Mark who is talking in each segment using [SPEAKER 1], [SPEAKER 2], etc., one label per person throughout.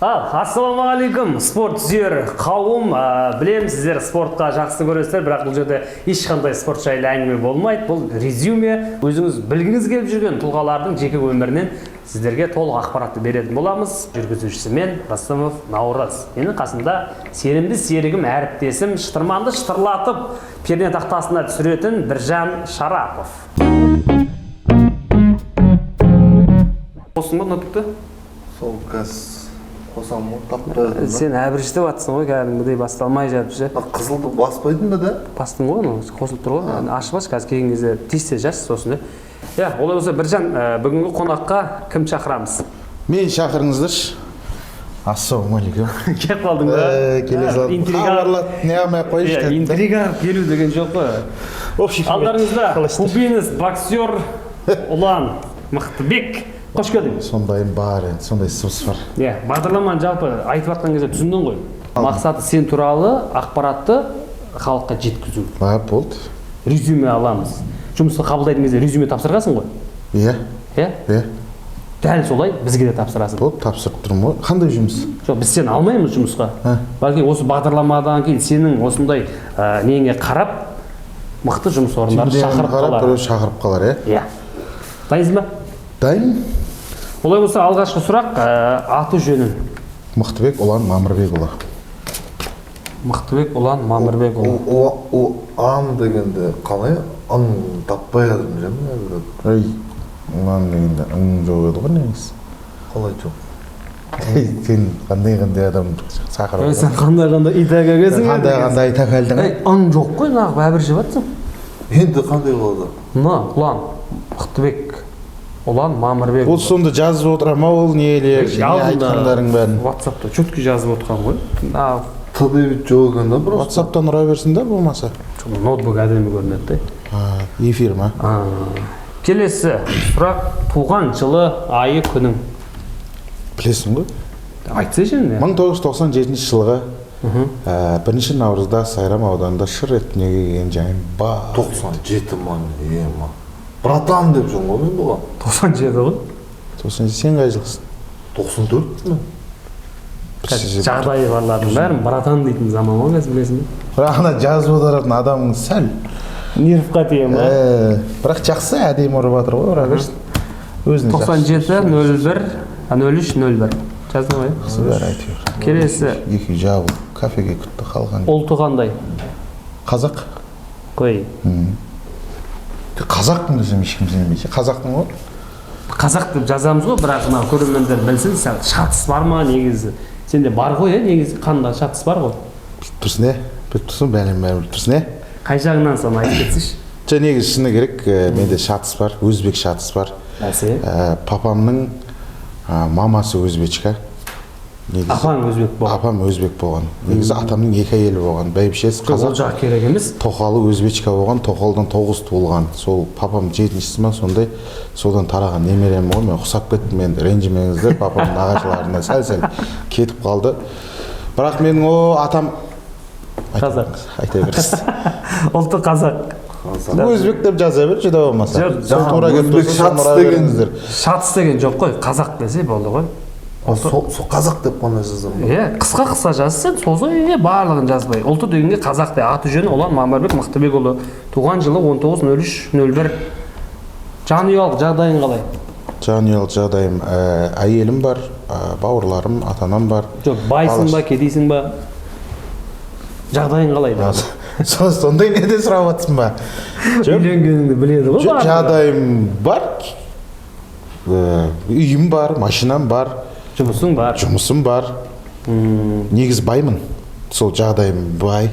[SPEAKER 1] Ассалаумағалейкум, спорт сүйер қауым. Білем, сіздер спортқа жақсы көресіздер, бірақ бұл жерде ешқандай спорт жайлы әңгіме болмайды. Бұл резюме, өзіңіз білгіңіз келіп жүрген тұлғалардың жеке өмірінен сіздерге толық ақпаратты беретін боламыз. Жүргізушісі мен Растамов Наурыз. Менің қасымда сенімді серігім, әріптесім, шытырманды шытырлатып перне тақтасына түсіретін Біржан Шарапов. Қосың ба нотыкты?
[SPEAKER 2] Сол кәс қосам ғой, тапты.
[SPEAKER 1] Сен әбірішті батсың ғой, кәдімгідей басталмай жатып ше.
[SPEAKER 2] Қызылды баспайдың ба да?
[SPEAKER 1] Бастың ғой, қосылып тұр ғой. Ашып аш, қазір келген кезде тиісте жас сосын. Олай болса Біржан, бүгінгі қонаққа кім шақырамыз?
[SPEAKER 2] Мен шақырыңыздаршы. Ассалаумағалейкум.
[SPEAKER 1] Кеп қалдың ба?
[SPEAKER 2] Келе салдым. Хабарлат, не алмай қойшы.
[SPEAKER 1] Интрига келу деген жоқ қой. Алдарыңызда кубинец, боксер Ұлан Мықтыбек. Қош келдің.
[SPEAKER 2] Сондайым бар енді, сондай сыбыс бар.
[SPEAKER 1] Бағдарламаны жалпы айтып жатқан кезде түсіндің ғой. Мақсаты сен туралы ақпаратты халыққа жеткізу.
[SPEAKER 2] Болды.
[SPEAKER 1] Резюме аламыз. Жұмысқа қабылдайтын кезде резюме тапсырғансың ғой.
[SPEAKER 2] Иә.
[SPEAKER 1] Дәл солай бізге де тапсырасың.
[SPEAKER 2] Болды, тапсырып тұрмын ғой. Қандай жұмыс?
[SPEAKER 1] Жоқ, біз сені алмаймыз жұмысқа. Бәлки осы бағдарламадан кейін сенің осындай неңе қарап, мықты жұмыс орындары
[SPEAKER 2] шақырып қалар,
[SPEAKER 1] иә? Дайынсың ба?
[SPEAKER 2] Дайын.
[SPEAKER 1] Олай болса алғашқы сұрақ, аты жөнің?
[SPEAKER 2] Мықтыбек Ұлан Мамырбекұлы.
[SPEAKER 1] Мықтыбек Ұлан Мамырбекұлы.
[SPEAKER 2] Ан дегенде қалай? Ан таппай адым жемін? Ұлан дегенде ұң жоқ еді ғой негіз. Қалай жоқ? Сен қандай адам сақырып.
[SPEAKER 1] Сен қандай итак әкесің?
[SPEAKER 2] Қандай итак әлдің?
[SPEAKER 1] Ұң жоқ қой, нағып әбір жеп атсың.
[SPEAKER 2] Енді қандай болады?
[SPEAKER 1] Ұлан Мықтыбек Ұлан Мамырбек.
[SPEAKER 2] Ол сонда жазып отырам ма ол нелер, айтқандарың бәрін?
[SPEAKER 1] WhatsApp-та чөткі жазып отырған ғой.
[SPEAKER 2] Тадебет жоқ екен да просто.
[SPEAKER 1] WhatsApp-тан ұра берсін да болмаса. Ноутбук әдемі көрінеді.
[SPEAKER 2] Эфир ма?
[SPEAKER 1] Келесі сұрақ, туған жылы, айы, күнің?
[SPEAKER 2] Білесің ғой?
[SPEAKER 1] Айтсайшы енді.
[SPEAKER 2] 1997 жылғы 1 наурызда Сайрам ауданында шыр етіне келген жайым бар. 97 ман, ема. Братан деп жүрмін ғой мен бұған.
[SPEAKER 1] 97 ғой?
[SPEAKER 2] 97, сен қай жылғысың? 94 мен.
[SPEAKER 1] Жағдайы барлардың бәрін братан дейтін заман ғой, қазір білесің бе?
[SPEAKER 2] Бірақ ана жазып отыратын адамың сәл
[SPEAKER 1] нервқа тиген ба?
[SPEAKER 2] Бірақ жақсы әдемі ұрып жатыр ғой, ұра берсін.
[SPEAKER 1] 97-03-01 жаздың ғой?
[SPEAKER 2] Бәрі әйтеуір.
[SPEAKER 1] Келесі.
[SPEAKER 2] Екі жабылып, кафеге күтті қалған.
[SPEAKER 1] Ұлты қандай?
[SPEAKER 2] Қазақ.
[SPEAKER 1] Қой.
[SPEAKER 2] Қазақтың десем ешкім сенбейді. Қазақтың ғой?
[SPEAKER 1] Қазақ деп жазамыз ғой, бірақ мына көрермендер білсін, шатыс бар ма негізі? Сенде бар ғой, негізі қандай шатыс бар ғой?
[SPEAKER 2] Тұрсын, біліп тұрсын, бәлем біліп тұрсын.
[SPEAKER 1] Қай жағынан соны айтып кетсінші?
[SPEAKER 2] Негізі шыны керек, менде шатыс бар, өзбек шатыс бар. Папамның мамасы өзбечка.
[SPEAKER 1] Апаң өзбек болған?
[SPEAKER 2] Апам өзбек болған. Негізі атамның екі әйелі болған. Бәйбішесі қазақ.
[SPEAKER 1] Ол жақ керек емес?
[SPEAKER 2] Тоқалы өзбечка болған, тоқалдан 9 туылған. Сол папам 7-шісі ма сондай, содан тараған немерем ғой. Мен құсап кеттім, мен ренжімеңіздер, папамның нағашыларына сәл-сәл кетіп қалды. Бірақ менің атам
[SPEAKER 1] қазақ.
[SPEAKER 2] Айта бересіз.
[SPEAKER 1] Ұлты қазақ.
[SPEAKER 2] Өзбек деп жаза бер, жүдә болмаса.
[SPEAKER 1] Шатыс деген жоқ қой, қазақ десе болды ғой.
[SPEAKER 2] Сол қазақ деп қана жаздым.
[SPEAKER 1] Қысқа жазсын, сосын барлығын жазбай. Ұлты дегенге қазақ де, аты жөні Ұлан Мамырбек Мықтыбекұлы. Туған жылы 19-03-01. Жанұялық жағдайың қалай?
[SPEAKER 2] Жанұялық жағдайым, әйелім бар, бауырларым, ата-анам бар.
[SPEAKER 1] Жоқ, байсың ба, кедейсің ба? Жағдайың қалай?
[SPEAKER 2] Сондай неден сұрап жатсың ба?
[SPEAKER 1] Үйленгеніңді біледі ғой?
[SPEAKER 2] Жағдайым бар, үйім бар, машинам бар.
[SPEAKER 1] Жұмысың бар?
[SPEAKER 2] Жұмысым бар. Негіз баймын. Сол жағдайым бай.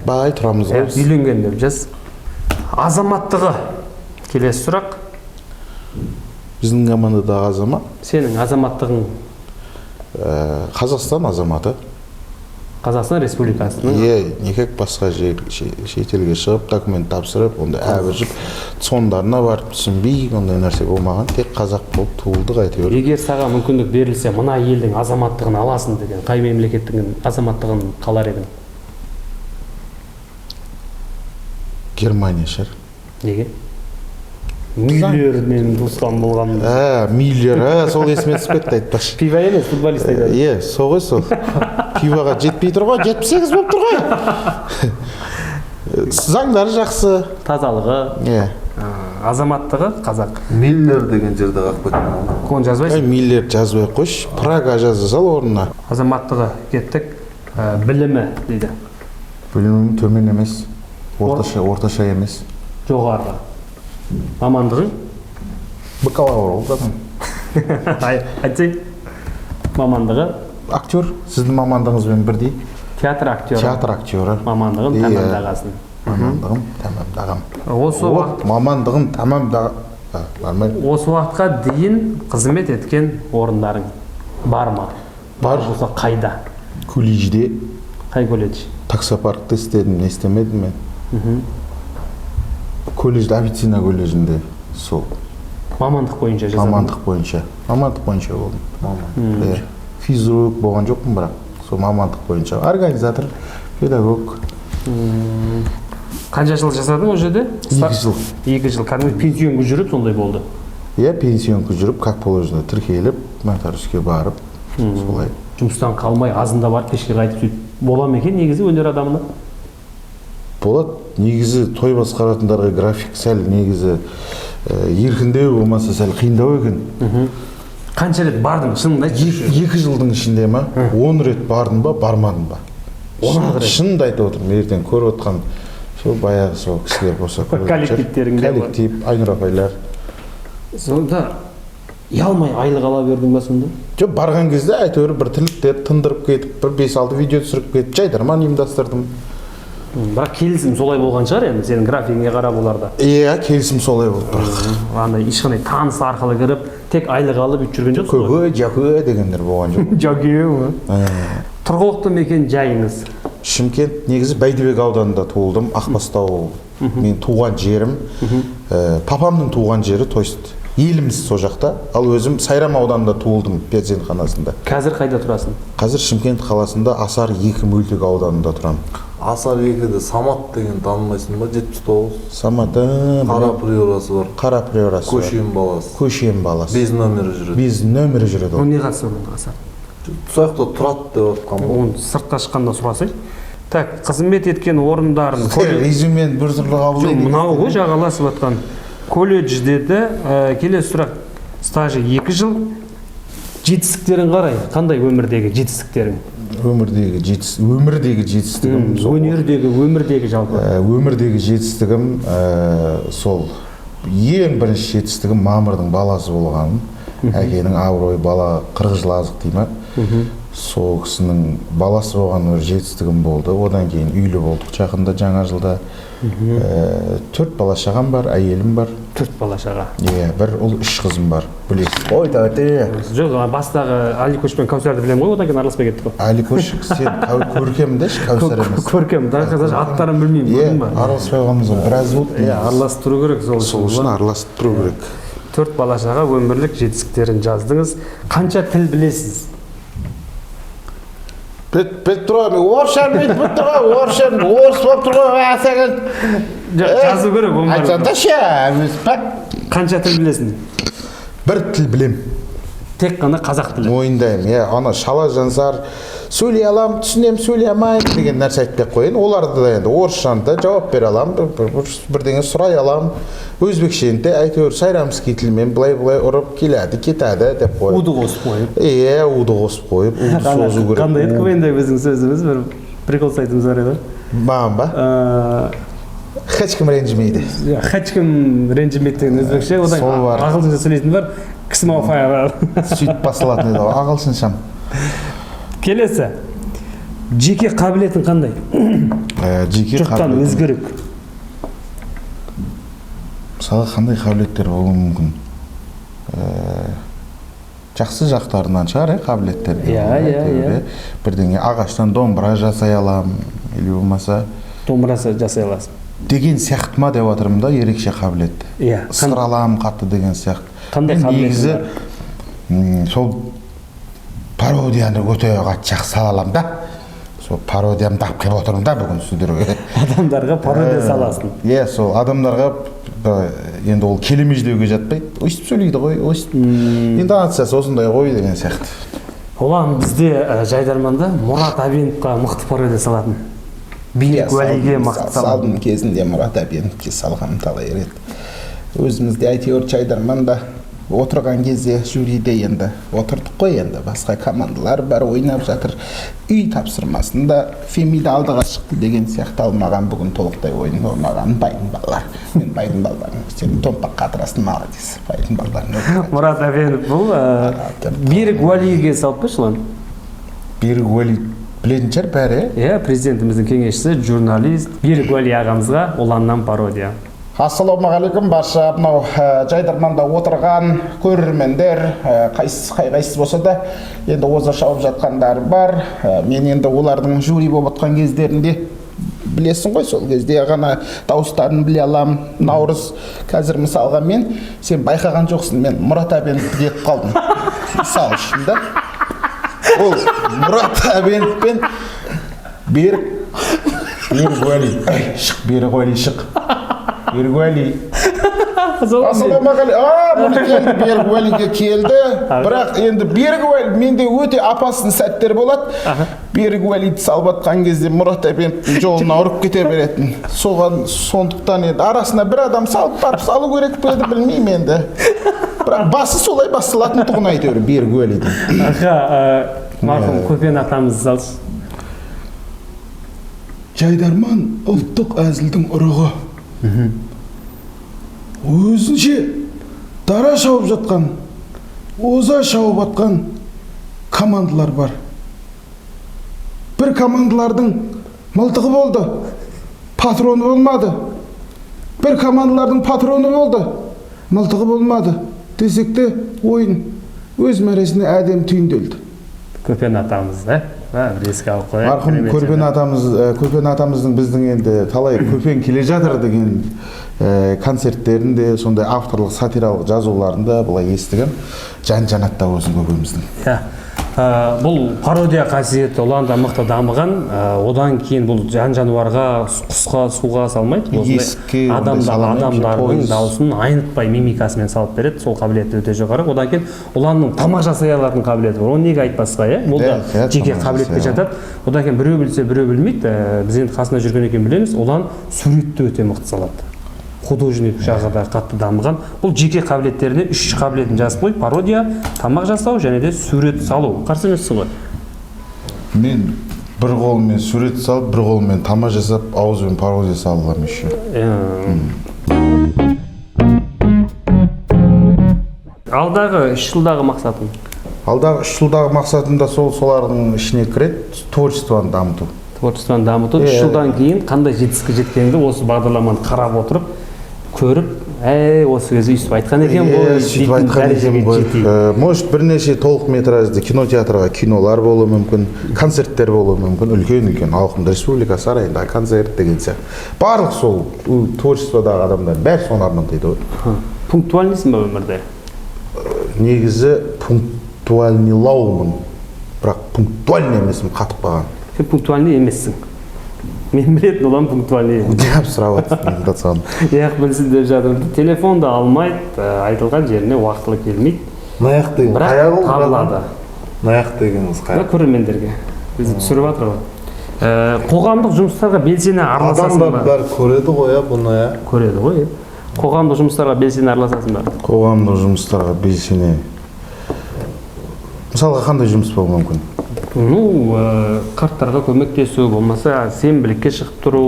[SPEAKER 2] Бай тұрамыз ғой.
[SPEAKER 1] Үйленген деп жаз. Азаматтығы. Келесі сұрақ.
[SPEAKER 2] Біздің командадағы азамат.
[SPEAKER 1] Сенің азаматтығың?
[SPEAKER 2] Қазақстан азаматы.
[SPEAKER 1] Қазақстан Республикасының?
[SPEAKER 2] Некек басқа шетелге шығып, документ тапсырып, онда әбіржіп, сондарына барып түсінбей, ондай нәрсе болмаған, тек қазақ болып туылдық әйтеуір.
[SPEAKER 1] Егер саған мүмкіндік берілсе, мына елдің азаматтығын аласың деген, қай мемлекеттің азаматтығын қалар едің?
[SPEAKER 2] Германия шығар.
[SPEAKER 1] Неге? Миллер менің туысқан болғанымда.
[SPEAKER 2] Миллер, сол есіме түсіп кетті айтпашы.
[SPEAKER 1] Пиво емес, футболист айтады.
[SPEAKER 2] Сол ғой сол. Пивоға жетпей тұр ғой, 78 болып тұр ғой. Заңдары жақсы.
[SPEAKER 1] Тазалығы. Азаматтығы қазақ.
[SPEAKER 3] Миллер деген жерде қалып кеттім.
[SPEAKER 1] Оны жазбайсың?
[SPEAKER 2] Миллер жазбай қойшы, Прага жаза сал орнына.
[SPEAKER 1] Азаматтығы кеттік. Білімі дейді.
[SPEAKER 2] Білімім төмен емес, орташа емес.
[SPEAKER 1] Жоғарғы. Мамандығың?
[SPEAKER 2] Бакалавр ол затым.
[SPEAKER 1] Айтсай. Мамандығы?
[SPEAKER 2] Актер, сіздің мамандығыңызбен бірдей.
[SPEAKER 1] Театр актері.
[SPEAKER 2] Театр актері.
[SPEAKER 1] Мамандығын тәмамдағасын.
[SPEAKER 2] Мамандығым тәмамдағам. Мамандығым тәмамдағам.
[SPEAKER 1] Осы уақытқа дейін қызмет еткен орындарың бар ма? Бар болса қайда?
[SPEAKER 2] Колледжде.
[SPEAKER 1] Қай колледж?
[SPEAKER 2] Таксопаркта істедім, не істемедім мен. Колледжде, официна колледжінде сол.
[SPEAKER 1] Мамандық бойынша жазадың?
[SPEAKER 2] Мамандық бойынша болдым. Физрук болған жоқпын бірақ. Сол мамандық бойынша. Организатор, педагог.
[SPEAKER 1] Қанша жыл жасадың ол жерде?
[SPEAKER 2] 2 жыл.
[SPEAKER 1] 2 жыл. Кәдімгі пенсионға жүріп сондай болды.
[SPEAKER 2] Пенсионға жүріп, как положено тіркеліп, нотариуске барып, солай.
[SPEAKER 1] Жұмыстан қалмай, азында барып, кешке қайтып сөйтіп бола ма екен негізі өнер адамына?
[SPEAKER 2] Болады. Негізі той басқаратындарға график сәл негізі еркіндеу болмаса сәл қиындау екен.
[SPEAKER 1] Қанша рет бардың? Шынында
[SPEAKER 2] 2 жылдың ішінде ма? 10 рет бардым ба, бармадым ба? Шынында айтып отырмын, ертең көріп отқан сол баяғы сол кісілер болса
[SPEAKER 1] коллективтеріңде.
[SPEAKER 2] Коллектив, Айнұр апайлар.
[SPEAKER 1] Сонда ұялмай айлық ала бердің ба сонда?
[SPEAKER 2] Жоқ, барған кезде әйтеуір бір тірліктер тындырып кетіп, бір 5-6 видео түсіріп кетіп, жайдарман ұйымдастырдым.
[SPEAKER 1] Бірақ келісім солай болған шығар енді, сенің графигіңе қарап оларда.
[SPEAKER 2] Келісім солай болды бірақ.
[SPEAKER 1] Андай ешқандай таныс арқылы кіріп, тек айлық алып үйтіп жүрген жоқсың ғой?
[SPEAKER 2] Көке дегендер болған жоқ.
[SPEAKER 1] Жаке ма? Тұрғылықты мекен жайыңыз?
[SPEAKER 2] Шымкент, негізі Бәйдібек ауданында туылдым, Ақбастау мен туған жерім. Папамның туған жері Тойст. Еліміз сол жақта, ал өзім Сайрам ауданында туылдым, перзентханасында.
[SPEAKER 1] Қазір қайда тұрасың?
[SPEAKER 2] Қазір Шымкент қаласында Асар 2 мөлтек ауданында тұрам.
[SPEAKER 3] Асар 2-де Самат деген танымайсың ба? 79.
[SPEAKER 2] Саматы.
[SPEAKER 3] Қара приорасы бар.
[SPEAKER 2] Қара приорасы бар.
[SPEAKER 3] Көшем баласы. Без нөмірі жүреді.
[SPEAKER 2] Без нөмірі жүреді.
[SPEAKER 1] Ол не қатысы оның Асар?
[SPEAKER 3] Сояқта тұрады деп отқан ба?
[SPEAKER 1] Оны сыртқа шыққанда сұрасай. Так, қызмет еткен орындарын.
[SPEAKER 2] Резюмен бір түрлі қабылдайды.
[SPEAKER 1] Мынау ғой жағаласып жатқан. Колледж деді, келесі сұрақ. Стажы 2 жыл. Жетістіктерін қарай, қандай өмірдегі жетістіктерің?
[SPEAKER 2] Өмірдегі жетістігім.
[SPEAKER 1] Өнердегі, өмірдегі жалпы.
[SPEAKER 2] Өмірдегі жетістігім сол. Ең бірінші жетістігім мамырдың баласы болғаным. Әкенің абырой бала 40 жыл азық дейма. Сол кісінің баласы болған бір жетістігім болды. Одан кейін үйлі болдық жақында жаңа жылда. 4 бала шағам бар, әйелім бар.
[SPEAKER 1] 4 бала шаға.
[SPEAKER 2] Бір ұл 3 қызым бар. Білесіз. Ой, тәуәте.
[SPEAKER 1] Жоқ, бастағы Аликош пен Кәусәрді білем ғой, одан кейін араласпай кетті ғой.
[SPEAKER 2] Аликош сен көркемдеш, Кәусәр емес.
[SPEAKER 1] Көркем, даже аттарын білмеймін, көрдің ба?
[SPEAKER 2] Араласпай қалғанымызға біраз болды.
[SPEAKER 1] Араласып тұру керек
[SPEAKER 2] сол үшін араласып тұру керек.
[SPEAKER 1] 4 бала шаға өмірлік жетістіктерін жаздыңыз. Қанша тіл білесіз?
[SPEAKER 2] Орыс болып тұр ғой,
[SPEAKER 1] жазу керек, қанша тіл білесің?
[SPEAKER 2] Бір тіл білем.
[SPEAKER 1] Тек қана қазақ тілі.
[SPEAKER 2] Мойындаймын, ана шала жансар сөйлей алам, түсінем, сөйлей алмайым деген нәрсе айтпай қойын. Оларды да енді орысшаны жауап бере алам, бірдеңе сұрай алам. Өзбекшені әйтеуір сайрамский тілмен былай ұрып келеді, кетеді деп қойып.
[SPEAKER 1] Уды қосып қойып.
[SPEAKER 2] Уды қосып қойып, уды созу керек.
[SPEAKER 1] Қандай еді квенде біздің сөзіміз, бір прикол сайтымыз бар еді?
[SPEAKER 2] Маған ба? Хачкім ренжімейді.
[SPEAKER 1] Хачкім ренжімейді деген өзбекше, одан ағылшынша сөйлейтін бар, кісім ауфая бар.
[SPEAKER 2] Сөйтіп басылатын еді, ағылшыншам.
[SPEAKER 1] Келесі, жеке қабілетін қандай? Жұрттан өзгерек.
[SPEAKER 2] Мысалы, қандай қабілеттер болуы мүмкін? Жақсы жақтарынан шығар, қабілеттер. Бірдеңе ағаштан домбыра жасай алам, или болмаса
[SPEAKER 1] домбыра жасай аласың.
[SPEAKER 2] Деген сияқты ма деп отырмын да, ерекше қабілет. Сыралам қатты деген сияқты.
[SPEAKER 1] Қандай қабілет?
[SPEAKER 2] Негізі сол пародияны өте қатты жақсы салалам да. Сол пародиямды алып келіп отырмын да бүгін сіздерге.
[SPEAKER 1] Адамдарға пародия саласың.
[SPEAKER 2] Сол адамдарға енді ол келемеждеуге жатпайды. Өйстіп сөйлейді ғой, өйстіп. Интонациясы осындай ғой деген сияқты.
[SPEAKER 1] Олан бізде Жайдарманда Мұрат Әбеновқа мықты пародия салатын. Билік Уәлиге мықты
[SPEAKER 2] салдым кезінде Мұрат Әбеновке салғам талай рет. Өзімізде әйтеуір Жайдарманда отырған кезде жюриде енді отырдық қой, енді басқа командалар бар ойнап жатыр. Үй тапсырмасында Фемида алдыға шықты деген сияқты алмаған бүгін толықтай ойын ойнаған байдың балалар. Мен байдың балаларым, сен томпақ қатырасың, молодец. Байдың балаларым.
[SPEAKER 1] Мұрат Әбенов бұл Берік Уәлиге салып қойшы lan.
[SPEAKER 2] Берік Уәли білетін шығар бәрі.
[SPEAKER 1] Иә, президентіміздің кеңесшісі, журналист Берік Уәли ағамызға Оланнан пародия.
[SPEAKER 2] Ассалаумағалейкум, барша мынау Жайдарманда отырған көрермендер, қайсысы болса да енді оза шауып жатқандар бар. Мен енді олардың жюри болып отқан кездерінде білесің ғой, сол кезде ғана дауыстарын біле алам. Наурыз қазір мысалға сен байқаған жоқсың, мен Мұрат Әбеновті кетіп қалдым. Мысал үшін да. Ол Мұрат Әбенов пен Берік Уәли. Шық, Берік Уәли шық. Берік Уәли. Ассалаумағалейкум. Берік Уәлиге келді. Бірақ енді Берік Уәли менде өте апасын сәттер болады. Берік Уәлиді салып атқан кезде Мұрат Әбеновтің жолына ұрып кете беретін. Сондықтан енді арасына бір адам салып барып салу керек пе еді, білмеймін енді. Бірақ басы солай басталатын тұғын әйтеуір Берік Уәлидің.
[SPEAKER 1] Марқұм Көпен атамыз салшы.
[SPEAKER 2] Жайдарман ұлттық әзілдің ұрығы. Өзінше дара шауып жатқан, оза шауып атқан командалар бар. Бір командалардың мылтығы болды, патроны болмады. Бір командалардың патроны болды, мылтығы болмады. Десек те ойын өз мәресіне әдем түйінделді.
[SPEAKER 1] Көпен атамыз, бір еске алып қояйық.
[SPEAKER 2] Марқұм Көпен атамыздың біздің енді талай Көпен келе жатыр деген концерттерінде, сондай авторлық сатиралық жазуларында бұлай естігім. Жан-жанатта болсын Көпеміздің.
[SPEAKER 1] Бұл пародия қасиеті Оланда мықты дамыған, одан кейін бұл жан-жануарға, құсқа, суға салмайды. Адамдардың дауысын айнытпай мимикасымен салып береді, сол қабілеті өте жоғары. Одан кейін Оланның тамақ жасай алатын қабілеті бар. Оны неге айтпасқа, бұл да жеке қабілетке жатады. Одан кейін біреу білсе, біреу білмейді. Біз енді қасында жүрген екен білеміз, Олан суретті өте мықты салады. Художник жағында қатты дамыған. Бұл жеке қабілеттеріне 3 қабілетін жазып қойып, пародия, тамақ жасау және де сурет салу. Қарсы емессің ғой?
[SPEAKER 2] Мен бір қолмен сурет салып, бір қолмен тамақ жасап, ауызбен пародия салғам еще.
[SPEAKER 1] Алдағы 3 жылдағы мақсатың?
[SPEAKER 2] Алдағы 3 жылдағы мақсатымда солардың ішіне кіреді, творчествоны дамыту.
[SPEAKER 1] Творчествоны дамыту. 3 жылдан кейін қандай жетістікке жеткеніңді осы бағдарламаны қарап отырып, көріп, осы кезде үйтіп айтқан екен ғой,
[SPEAKER 2] сөйтіп айтқан екен ғой. Может, бірнеше толық метражды кинотеатрға кинолар болуы мүмкін, концерттер болуы мүмкін, үлкен ауқымды республика сарайындағы концерт деген сияқты. Барлық сол творчестводағы адамдар бәрі соны армандайды ғой.
[SPEAKER 1] Пунктуальныйсың ба өмірде?
[SPEAKER 2] Негізі пунктуальнилаумын, бірақ пунктуальный емесім, қатып қалған.
[SPEAKER 1] Сен пунктуальный емессің. Мен білетін олан пунктуальный.
[SPEAKER 2] Деп сұрап жатсам.
[SPEAKER 1] Білсін деп жатырмын. Телефон да алмайды, айтылған жеріне уақытылы келмейді.
[SPEAKER 3] Наяқ деген
[SPEAKER 1] бірақ табылады.
[SPEAKER 3] Наяқ дегеніңіз қай?
[SPEAKER 1] Көрермендерге. Бізді түсіріп жатыр ғой. Қоғамдық жұмыстарға белсене араласасың ба?
[SPEAKER 3] Адамдар бәрі көреді ғой, бұны.
[SPEAKER 1] Көреді ғой. Қоғамдық жұмыстарға белсене араласасың ба?
[SPEAKER 2] Қоғамдық жұмыстарға белсене. Мысалға қандай жұмыс болуы мүмкін?
[SPEAKER 1] Қарттарға көмектесу болмаса, сенбілікке шығып тұру.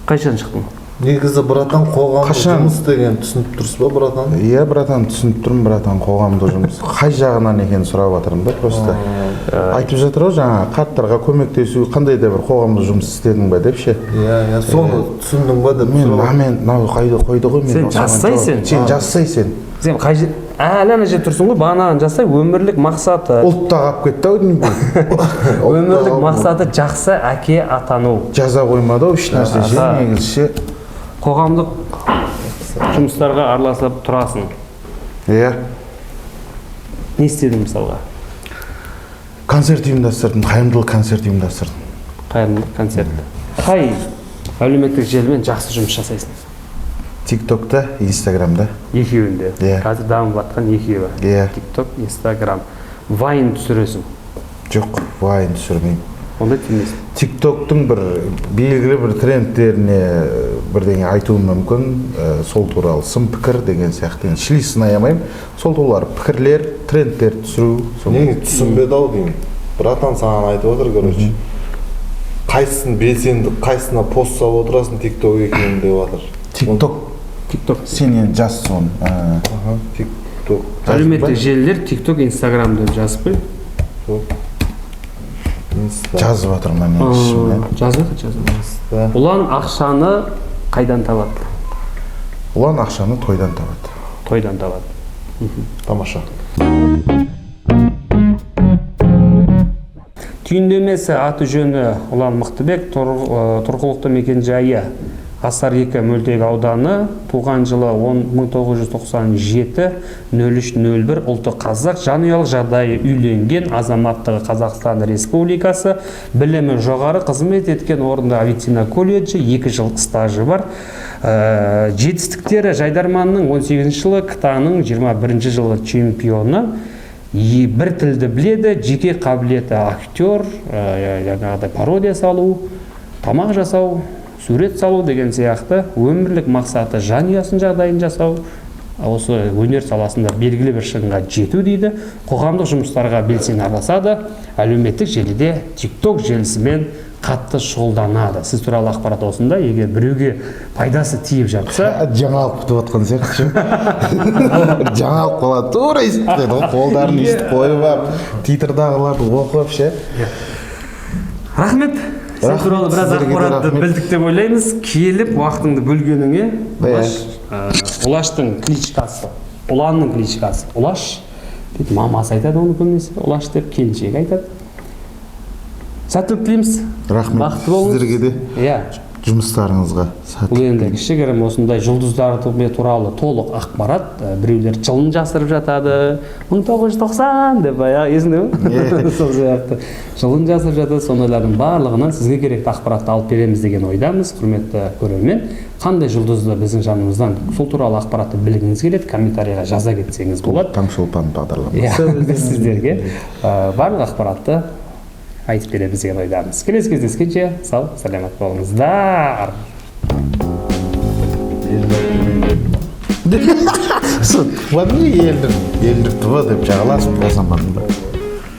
[SPEAKER 1] Қайшан шықтың?
[SPEAKER 3] Негізі, братан, қоғамдық жұмыс деген түсініп тұрсыз ба, братан?
[SPEAKER 2] Иә, братан, түсініп тұрмын, братан, қоғамдық жұмыс. Қай жағынан екенін сұрап жатырмын да, просто. Айтып жатыр ғой, жаңа қарттарға көмектесу, қандай да бір қоғамдық жұмыс істедің ба деп ше.
[SPEAKER 3] Иә, соны түсіндің ба деп сұрап.
[SPEAKER 2] Мен қойды ғой мен.
[SPEAKER 1] Сен жазсайсың.
[SPEAKER 2] Сен жазсайсың.
[SPEAKER 1] Сен қай жер? Әлі же тұрсың ғой, бағанаған жасай, өмірлік мақсаты.
[SPEAKER 2] Ұлтта қап кетті-ау деймін.
[SPEAKER 1] Өмірлік мақсаты жақсы әке атану.
[SPEAKER 2] Жаза қоймады-ау, үш нәрсе негізше.
[SPEAKER 1] Қоғамдық жұмыстарға араласып тұрасың.
[SPEAKER 2] Иә.
[SPEAKER 1] Не істедің мысалға?
[SPEAKER 2] Концерт ұйымдастырдым, қайырымдылық концерт ұйымдастырдым.
[SPEAKER 1] Қайырымдылық концерт. Қай әлеуметтік желімен жақсы жұмыс жасайсың?
[SPEAKER 2] тиктокта, инстаграмда.
[SPEAKER 1] Екеуінде.
[SPEAKER 2] Иә.
[SPEAKER 1] Қазір дамып жатқан екеуі.
[SPEAKER 2] Иә.
[SPEAKER 1] Тикток, инстаграм. Вайн түсіресің.
[SPEAKER 2] Жоқ, вайн түсірмеймін.
[SPEAKER 1] Онда түсірмейсің.
[SPEAKER 2] Тиктоктың бір белгілі бір трендтеріне бірдеңе айтуым мүмкін, сол туралы сын пікір деген сияқты. Шли сынай алмаймын. Сол туралы пікірлер, трендтер түсіру.
[SPEAKER 3] Неге түсінбеді ау деймін. Братан саған айтып отыр, короче. Қайсысын белсенді, қайсысына пост салып отырасың тикток екенін деп жатыр.
[SPEAKER 1] Тикток.
[SPEAKER 2] Сен енді жаз соны.
[SPEAKER 3] Тикток.
[SPEAKER 1] Әлеуметтік желілер тикток, инстаграм деп жазып қой.
[SPEAKER 2] Жазып жатырмын мен ішімнен.
[SPEAKER 1] Жазып. Ұлан ақшаны қайдан табады?
[SPEAKER 2] Ұлан ақшаны тойдан табады.
[SPEAKER 1] Тойдан табады.
[SPEAKER 3] Тамаша.
[SPEAKER 1] Түйіндемесі аты жөні Ұлан Мықтыбек, тұрғылықты мекенжайы Ғасар 2 мөлтек ауданы, туған жылы 1997, 03-01, ұлты қазақ, жанұялық жағдайы үйленген, азаматтығы Қазақстан Республикасы, білімі жоғары, қызмет еткен орында медицина колледжі, 2 жыл стажы бар. Жетістіктері Жайдарманның 18 жылы, КТА-ның 21 жылы чемпионы, бір тілді біледі, жеке қабілеті актер, пародия салу, тамақ жасау, сурет салу деген сияқты өмірлік мақсаты жанұясын жағдайын жасау, осы өнер саласында белгілі бір шыңға жету дейді. Қоғамдық жұмыстарға белсене араласады, әлеуметтік желіде тикток желісімен қатты шұғылданады. Сіз туралы ақпарат осында, егер біреуге пайдасы тиіп жатса,
[SPEAKER 2] жаңалық күтіп отқан сияқты. Жаңалық болады, тура естіп, қолдарын естіп қойып, титрдағыларды оқып ше.
[SPEAKER 1] Рахмет. Сен туралы біраз ақпаратты білдік деп ойлаймыз. Келіп уақытыңды бөлгеніңе Ұлаштың кличкасы, Ұланның кличкасы. Ұлаш деп мамасы айтады оны көбінесе, Ұлаш деп келіншегі айтады. Сәттілік тілейміз.
[SPEAKER 2] Рахмет.
[SPEAKER 1] Бақытты болыңыз.
[SPEAKER 2] Сіздерге де.
[SPEAKER 1] Иә.
[SPEAKER 2] Жұмыстарыңызға
[SPEAKER 1] Бұл
[SPEAKER 2] сәттілік.
[SPEAKER 1] енді кішігірім осындай жұлдыздарды туралы толық ақпарат. Біреулер жылын жасырып жатады. 1990 деп есіңде ме? Сол сияқты. Жылын жасырып жатады. Сондайлардың барлығынан сізге керекті ақпаратты алып береміз деген ойдамыз. Құрметті көрермен, қандай жұлдызды біздің жанымыздан сол туралы ақпаратты білгіңіз келеді, комментарийға жаза кетсеңіз болады.
[SPEAKER 2] Таңшолпан бағдарламасы.
[SPEAKER 1] Біз сіздерге барлық ақпаратты айтып береміз деген ойдамыз. Келесі кездескенше сау, саламат болыңыздар.
[SPEAKER 2] Елдір, елдір, деп жағаласып,